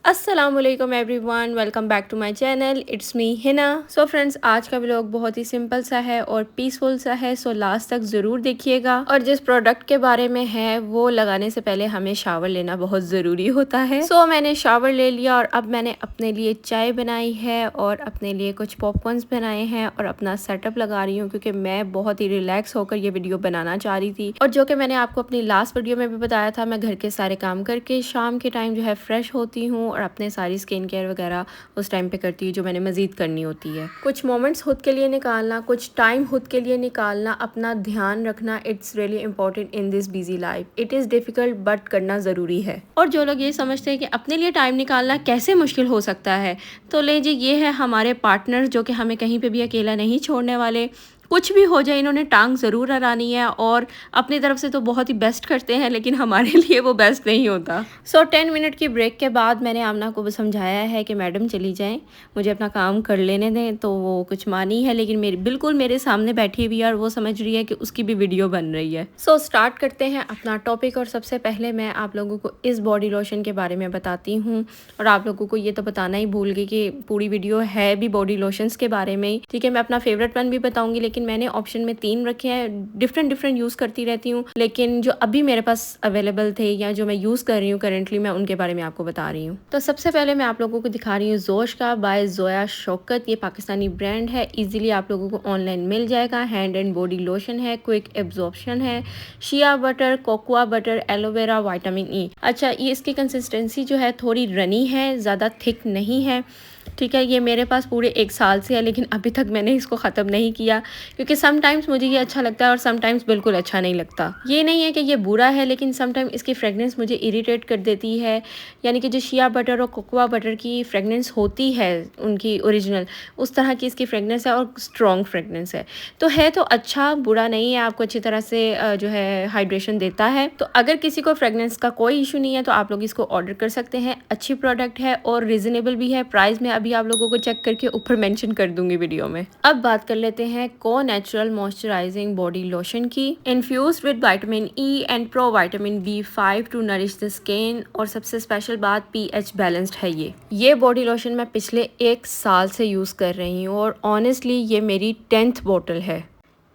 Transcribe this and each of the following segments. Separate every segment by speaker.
Speaker 1: अस्सलामुअलैकुम everyone, welcome back to my channel. It's me Hina. So friends, आज का vlog बहुत ही सिंपल सा है और पीसफुल सा है, सो लास्ट तक ज़रूर देखिएगा। और जिस प्रोडक्ट के बारे में है वो लगाने से पहले हमें शावर लेना बहुत ज़रूरी होता है। सो मैंने शावर ले लिया और अब मैंने अपने लिए चाय बनाई है और अपने लिए कुछ पॉपकॉर्न्स बनाए हैं और अपना सेटअप लगा रही हूँ, क्योंकि मैं बहुत ही रिलैक्स होकर ये वीडियो बनाना चाह रही थी। और जो कि मैंने आपको अपनी लास्ट वीडियो में भी बताया था, मैं घर के सारे काम करके शाम के टाइम जो है फ्रेश होती हूँ और अपने सारी स्किन केयर वगैरह उस टाइम पे करती हूँ जो मैंने मज़ीद करनी होती है। कुछ मोमेंट्स खुद के लिए निकालना, कुछ टाइम खुद के लिए निकालना, अपना ध्यान रखना, it's really important in this busy life. It is difficult but करना ज़रूरी है। और जो लोग ये समझते हैं कि अपने लिए टाइम निकालना कैसे मुश्किल हो सकता है, तो लीजिए ये है हमारे पार्टनर जो कि हमें कहीं पर भी अकेला नहीं छोड़ने वाले। कुछ भी हो जाए इन्होंने टांग ज़रूर अड़ानी है और अपनी तरफ से तो बहुत ही बेस्ट करते हैं, लेकिन हमारे लिए वो बेस्ट नहीं होता। सो 10 मिनट की ब्रेक के बाद मैंने आमना को समझाया है कि मैडम चली जाएं, मुझे अपना काम कर लेने दें। तो वो कुछ मानी है, लेकिन बिल्कुल मेरे सामने बैठी हुई है और वो समझ रही है कि उसकी भी वीडियो बन रही है। सो स्टार्ट करते हैं अपना टॉपिक। और सबसे पहले मैं आप लोगों को इस बॉडी लोशन के बारे में बताती हूँ। और आप लोगों को ये तो बताना ही भूल गई कि पूरी वीडियो है भी बॉडी लोशंस के बारे में ही। ठीक है, मैं अपना फेवरेट वन भी बताऊंगी, लेकिन मैंने ऑप्शन में 3 रखे हैं। डिफरेंट यूज़ करती रहती हूँ, लेकिन जो अभी मेरे पास अवेलेबल थे या जो मैं यूज़ कर रही हूँ करेंटली, मैं उनके बारे में आपको बता रही हूँ। तो सबसे पहले मैं आप लोगों को दिखा रही हूँ जोश का बाय जोया शौकत। ये पाकिस्तानी ब्रांड है, इजीली आप लोगों को ऑनलाइन मिल जाएगा। हैंड एंड बॉडी लोशन है, क्विक एब्जॉर्प्शन है, shea butter, cocoa butter, aloe vera, vitamin E. अच्छा, ये इसकी कंसिस्टेंसी जो है थोड़ी रनी है, ज़्यादा थिक नहीं है। ठीक है, ये मेरे पास पूरे 1 साल से है, लेकिन अभी तक मैंने इसको ख़त्म नहीं किया, क्योंकि समटाइम्स मुझे ये अच्छा लगता है और समटाइम्स बिल्कुल अच्छा नहीं लगता। ये नहीं है कि ये बुरा है, लेकिन समटाइम इसकी फ्रेगनेंस मुझे इरिटेट कर देती है। यानी कि जो शिया बटर और कोकोआ बटर की फ्रेगनेंस होती है उनकी ओरिजिनल, उस तरह की इसकी फ्रेगनेंस है और स्ट्रॉन्ग फ्रेगनेंस है। तो है तो अच्छा, बुरा नहीं है, आपको अच्छी तरह से जो है हाइड्रेशन देता है। तो अगर किसी को फ्रेगनेंस का कोई इशू नहीं है तो आप लोग इसको ऑर्डर कर सकते हैं। अच्छी प्रोडक्ट है और रीजनेबल भी है। प्राइस में अभी आप लोगों को चेक करके ऊपर मेंशन कर दूंगी वीडियो में। अब बात कर लेते हैं को नेचुरल मॉइस्चराइजिंग बॉडी लोशन की। Infused with vitamin E and pro vitamin B5 to nourish the skin. और सबसे स्पेशल बात, pH बैलेंस्ड है। ये बॉडी लोशन मैं पिछले 1 साल से यूज़ कर रही हूँ और ऑनेस्टली ये मेरी 10th बॉटल है।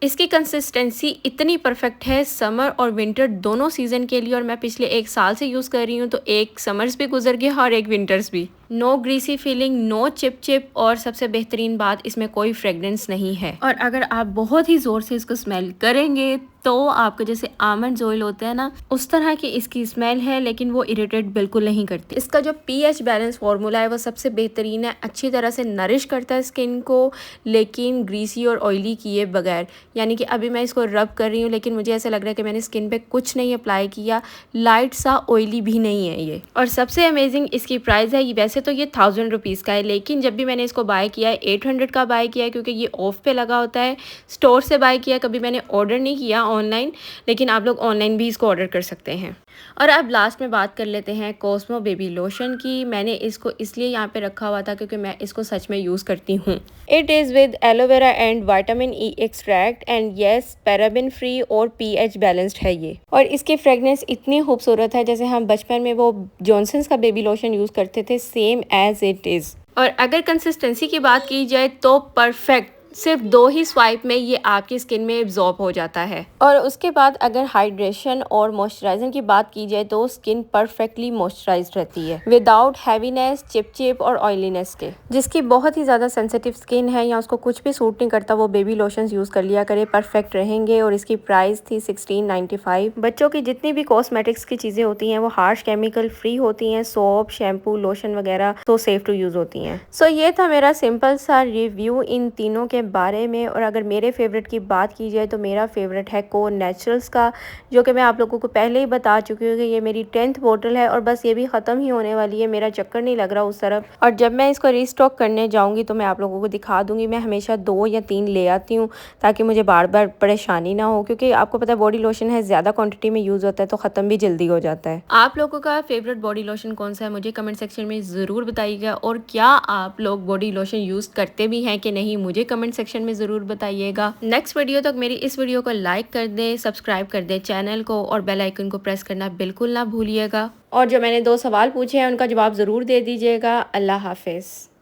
Speaker 1: इसकी कंसिस्टेंसी इतनी परफेक्ट है समर और विंटर दोनों सीज़न के लिए, और मैं पिछले 1 साल से यूज़ कर रही हूँ। तो एक समर्स भी गुजर गया और एक विंटर्स भी। No greasy feeling, no chip, और सबसे बेहतरीन बात, इसमें कोई फ्रेगरेंस नहीं है। और अगर आप बहुत ही ज़ोर से इसको स्मेल करेंगे तो आपको जैसे आमंड ऑयल होता है ना, उस तरह की इसकी स्मेल है, लेकिन वो इरिटेट बिल्कुल नहीं करती। इसका जो pH बैलेंस फार्मूला है वो सबसे बेहतरीन है, अच्छी तरह से नरिश करता है स्किन को, लेकिन ग्रीसी और ऑयली किए बगैर। यानी कि अभी मैं इसको रब कर रही हूँ, लेकिन मुझे ऐसा लग रहा है कि मैंने स्किन पे कुछ नहीं अप्लाई किया, लाइट सा ऑयली भी नहीं है ये। और सबसे अमेजिंग इसकी प्राइस है। वैसे तो ये 1000 रुपीज़ का है, लेकिन जब भी मैंने इसको बाय किया है 800 का बाय किया है, क्योंकि ये ऑफ पे लगा होता है। स्टोर से बाय किया, कभी मैंने ऑर्डर नहीं किया ऑनलाइन, लेकिन आप लोग ऑनलाइन भी इसको ऑर्डर कर सकते हैं। और अब लास्ट में बात कर लेते हैं कॉस्मो बेबी लोशन की। मैंने इसको इसलिए यहाँ पे रखा हुआ था क्योंकि मैं इसको सच में यूज़ करती हूँ। It is with aloe vera and vitamin E extract and yes paraben free और pH बैलेंस्ड है ये। और इसकी फ्रेगनेंस इतनी खूबसूरत है जैसे हम बचपन में वो जॉनसन्स का बेबी लोशन यूज़ करते थे, सेम एज इट इज़। और अगर कंसिस्टेंसी की बात की जाए तो परफेक्ट, सिर्फ 2 ही स्वाइप में ये आपकी स्किन में एब्जॉर्ब हो जाता है। और उसके बाद अगर हाइड्रेशन और मॉइस्चराइजर की बात की जाए तो स्किन परफेक्टली मॉइस्चराइज्ड रहती है, विदाउट हैवीनेस, चिप और ऑयलीनेस के। जिसकी बहुत ही ज़्यादा सेंसिटिव स्किन है या उसको कुछ भी सूट नहीं करता, वो बेबी लोशंस यूज़ कर लिया करे, परफेक्ट रहेंगे। और इसकी प्राइस थी 1695। बच्चों की जितनी भी कॉस्मेटिक्स की चीज़ें होती हैं वो हार्श केमिकल फ्री होती हैं, सोप, शैम्पू, लोशन वगैरह तो सेफ टू यूज़ होती हैं। सो ये था मेरा सिंपल सा रिव्यू इन तीनों के बारे में। और अगर मेरे फेवरेट की बात की जाए तो मेरा फेवरेट है को नेचुरल्स का, जो कि मैं आप लोगों को पहले ही बता चुकी हूँ कि ये मेरी 10th बॉटल है और बस ये भी ख़त्म ही होने वाली है। मेरा चक्कर नहीं लग रहा उस तरफ, और जब मैं इसको रीस्टॉक करने जाऊँगी तो मैं आप लोगों को दिखा दूँगी। मैं हमेशा 2 या 3 ले आती हूँ ताकि मुझे बार बार परेशानी ना हो, क्योंकि आपको पता है बॉडी लोशन है, ज़्यादा क्वान्टिटी में यूज़ होता है तो ख़त्म भी जल्दी हो जाता है। आप लोगों का फेवरेट बॉडी लोशन कौन सा है मुझे कमेंट सेक्शन में ज़रूर बताइएगा। और क्या आप लोग बॉडी लोशन यूज़ करते भी हैं कि नहीं, मुझे कमेंट कमेंट सेक्शन में ज़रूर बताइएगा। नेक्स्ट वीडियो तक मेरी इस वीडियो को लाइक कर दें, सब्सक्राइब कर दें चैनल को और बेल आइकन को प्रेस करना बिल्कुल ना भूलिएगा। और जो मैंने 2 सवाल पूछे हैं उनका जवाब ज़रूर दे दीजिएगा। अल्लाह हाफिज़।